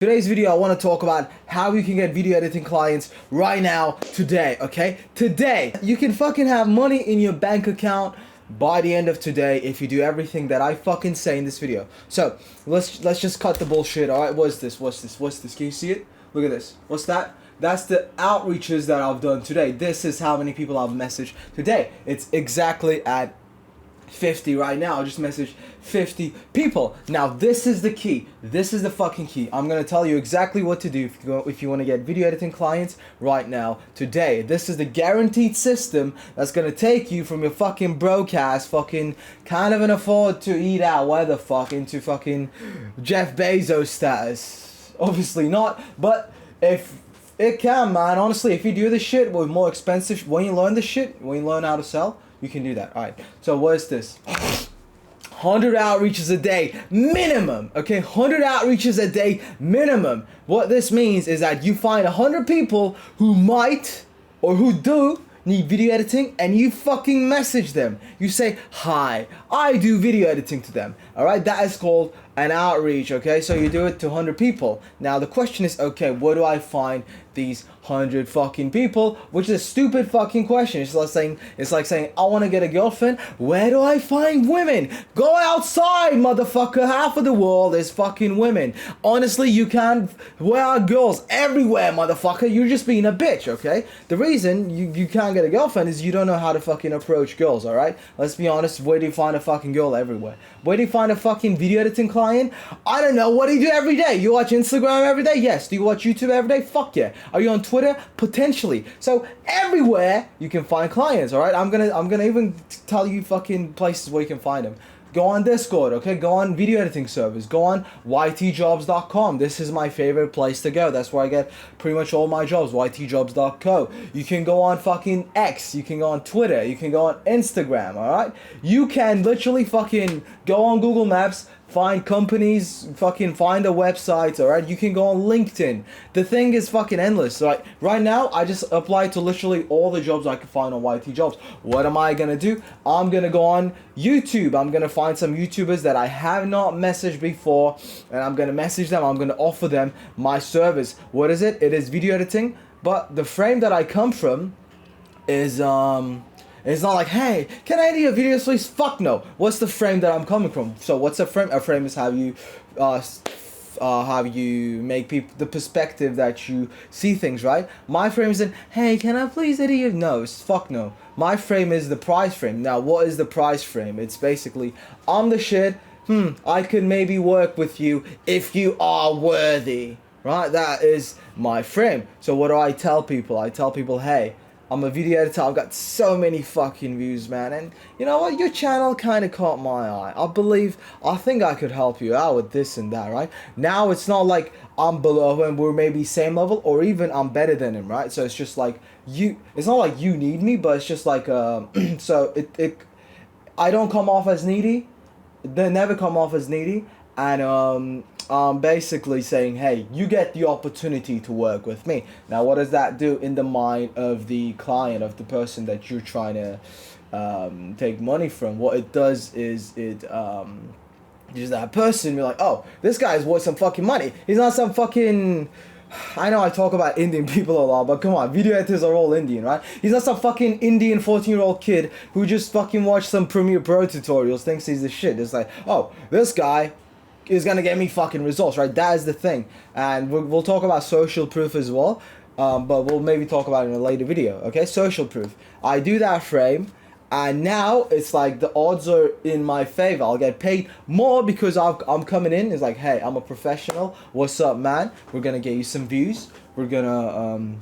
Today's video, I want to talk about how you can get video editing clients right now, today, okay? Today, you can fucking have money in your bank account by the end of today if you do everything that I fucking say in this video. So, let's just cut the bullshit, alright? What's this? Can you see it? Look at this. What's that? That's the outreaches that I've done today. This is how many people I've messaged today. It's exactly at 50 right now. I just messaged 50 people. Now this is the key. This is the fucking key. I'm gonna tell you exactly what to do if you want to get video editing clients right now today. This is the guaranteed system that's gonna take you from your fucking broadcast fucking can't even afford to eat out where the fuck into fucking Jeff Bezos status. Obviously not, but if it can, man, honestly, if you do this shit with more expensive, when you learn how to sell, you can do that. Alright, so what is this? 100 outreaches a day minimum. Okay, 100 outreaches a day minimum. What this means is that you find 100 people who might or who do need video editing, and you fucking message them. You say, hi, I do video editing to them. Alright, that is called an outreach. Okay, so you do it to 100 people. Now the question is, okay, where do I find these 100 fucking people? Which is a stupid fucking question. It's like saying I want to get a girlfriend. Where do I find women? Go outside, motherfucker. Half of the world is fucking women. Honestly, you can't. Where are girls? Everywhere, motherfucker. You're just being a bitch, okay? The reason you can't get a girlfriend is you don't know how to fucking approach girls, alright? Let's be honest. Where do you find a fucking girl? Everywhere. Where do you find a fucking video editing client? I don't know. What do you do every day? You watch Instagram every day? Yes. Do you watch YouTube every day? Fuck yeah. Are you on Twitter? Potentially. So everywhere you can find clients, alright? I'm gonna even tell you fucking places where you can find them. Go on Discord, okay? Go on video editing servers. Go on ytjobs.com. This is my favorite place to go. That's where I get pretty much all my jobs. ytjobs.co. You can go on fucking X. You can go on Twitter. You can go on Instagram, alright? You can literally fucking go on Google Maps, find companies, fucking find a website, alright? You can go on LinkedIn. The thing is fucking endless, right? Right now, I just applied to literally all the jobs I could find on YT Jobs. What am I gonna do? I'm gonna go on YouTube. I'm gonna find some YouTubers that I have not messaged before, and I'm gonna message them. I'm gonna offer them my service. What is it? It is video editing, but the frame that I come from is, it's not like, hey, can I edit your videos please? Fuck no. What's the frame that I'm coming from? So what's a frame? A frame is how you make people, the perspective that you see things, right? My frame is in, hey, can I please edit your? No, it's fuck no. My frame is the price frame. Now, what is the price frame? It's basically, I'm the shit. I could maybe work with you if you are worthy, right? That is my frame. So what do I tell people? I tell people, hey, I'm a video editor, I've got so many fucking views, man, and you know what, your channel kind of caught my eye. I think I could help you out with this and that, right? Now it's not like I'm below him, we're maybe same level, or even I'm better than him, right? So it's just like, it's not like you need me, but it's just like, so I don't come off as needy, they never come off as needy, and I'm basically saying, hey, you get the opportunity to work with me. Now, what does that do in the mind of the client, of the person that you're trying to take money from? What it does is just that person, you're like, oh, this guy is worth some fucking money. He's not some fucking... I know I talk about Indian people a lot, but come on, video editors are all Indian, right? He's not some fucking Indian 14-year-old kid who just fucking watched some Premiere Pro tutorials, thinks he's the shit. It's like, oh, this guy is gonna get me fucking results, right? That is the thing. And we'll talk about social proof as well, but we'll maybe talk about it in a later video, okay? Social proof. I do that frame, and now it's like the odds are in my favor. I'll get paid more because I'm coming in. It's like, hey, I'm a professional. What's up, man? We're gonna get you some views. We're gonna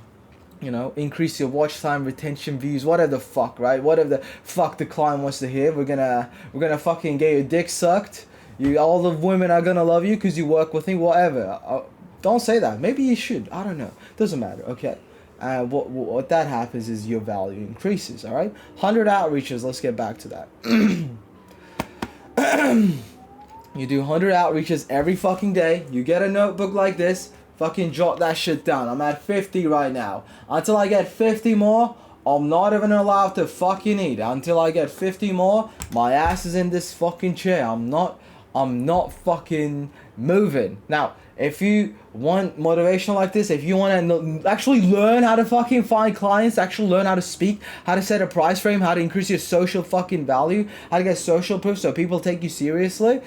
you know, increase your watch time, retention, views, whatever the fuck, right? Whatever the fuck the client wants to hear. We're gonna fucking get your dick sucked. All the women are gonna love you because you work with me, whatever. Don't say that. Maybe you should. I don't know. Doesn't matter, okay? What that happens is your value increases, alright? 100 outreaches, let's get back to that. You do 100 outreaches every fucking day. You get a notebook like this. Fucking jot that shit down. I'm at 50 right now. Until I get 50 more, I'm not even allowed to fucking eat. Until I get 50 more, my ass is in this fucking chair. I'm not fucking moving. Now, if you want motivation like this, if you want to actually learn how to fucking find clients, actually learn how to speak, how to set a price frame, how to increase your social fucking value, how to get social proof so people take you seriously,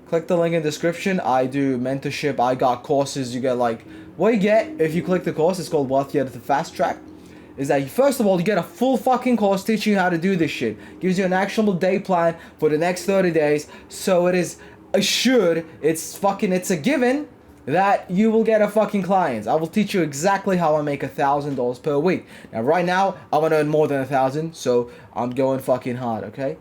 click the link in the description. I do mentorship. I got courses. You get like, what you get if you click the course, it's called Wealthy at the Fast Track, is that first of all, you get a full fucking course teaching you how to do this shit. Gives you an actionable day plan for the next 30 days. So it is assured, it's a given that you will get a fucking clients. I will teach you exactly how I make $1,000 per week. Now right now, I want to earn more than 1,000, so I'm going fucking hard, okay?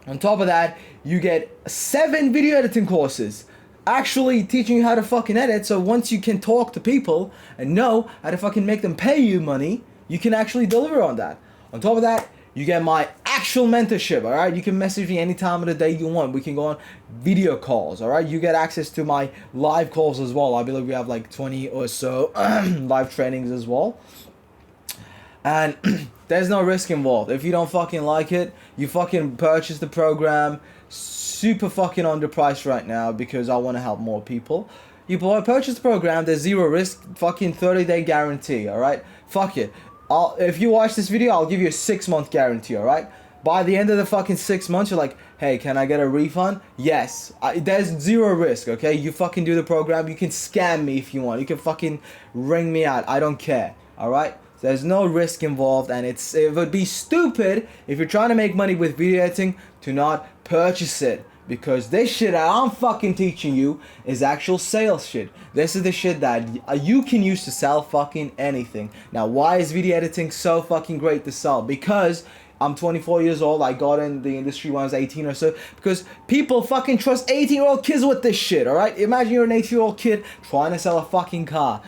On top of that, you get 7 video editing courses actually teaching you how to fucking edit, so once you can talk to people and know how to fucking make them pay you money, you can actually deliver on that. On top of that, you get my actual mentorship, alright? You can message me any time of the day you want. We can go on video calls, alright? You get access to my live calls as well. I believe we have like 20 or so live trainings as well. And there's no risk involved. If you don't fucking like it, you fucking purchase the program. Super fucking underpriced right now because I want to help more people. You purchase the program, there's zero risk, fucking 30-day guarantee, alright? Fuck it. If you watch this video, I'll give you a 6-month guarantee, alright? By the end of the fucking 6 months, you're like, hey, can I get a refund? Yes. There's zero risk, okay? You fucking do the program. You can scam me if you want. You can fucking ring me out. I don't care, alright? There's no risk involved, and it would be stupid if you're trying to make money with video editing to not purchase it. Because this shit that I'm fucking teaching you is actual sales shit. This is the shit that you can use to sell fucking anything. Now, why is video editing so fucking great to sell? Because I'm 24 years old. I got in the industry when I was 18 or so. Because people fucking trust 18-year-old kids with this shit, alright? Imagine you're an 18-year-old kid trying to sell a fucking car.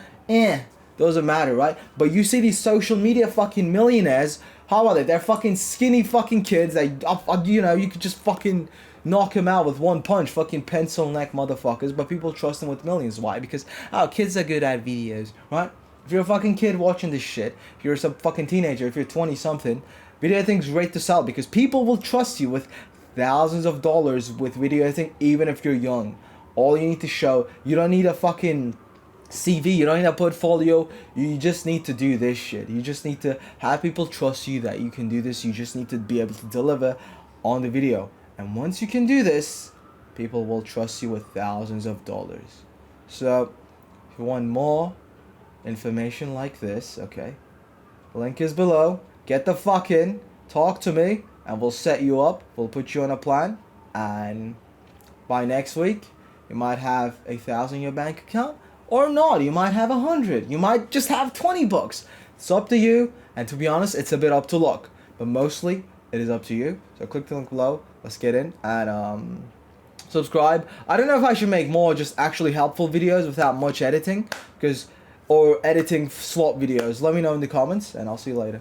Doesn't matter, right? But you see these social media fucking millionaires, how are they? They're fucking skinny fucking kids. You know, you could just fucking knock him out with one punch, fucking pencil neck motherfuckers, but people trust them with millions. Why? Because, kids are good at videos, right? If you're a fucking kid watching this shit, if you're some fucking teenager, if you're 20-something, video editing's great to sell because people will trust you with thousands of dollars with video editing, even if you're young. All you need to show, you don't need a fucking CV, you don't need a portfolio, you just need to do this shit. You just need to have people trust you that you can do this. You just need to be able to deliver on the video. And once you can do this, people will trust you with thousands of dollars. So, if you want more information like this, okay, link is below. Get the fuck in, talk to me, and we'll set you up. We'll put you on a plan, and by next week, you might have 1,000 in your bank account, or not. You might have 100. You might just have 20 bucks. It's up to you, and to be honest, it's a bit up to luck, but mostly it is up to you. So click the link below. Let's get in and subscribe. I don't know if I should make more just actually helpful videos without much editing, or editing slot videos. Let me know in the comments, and I'll see you later.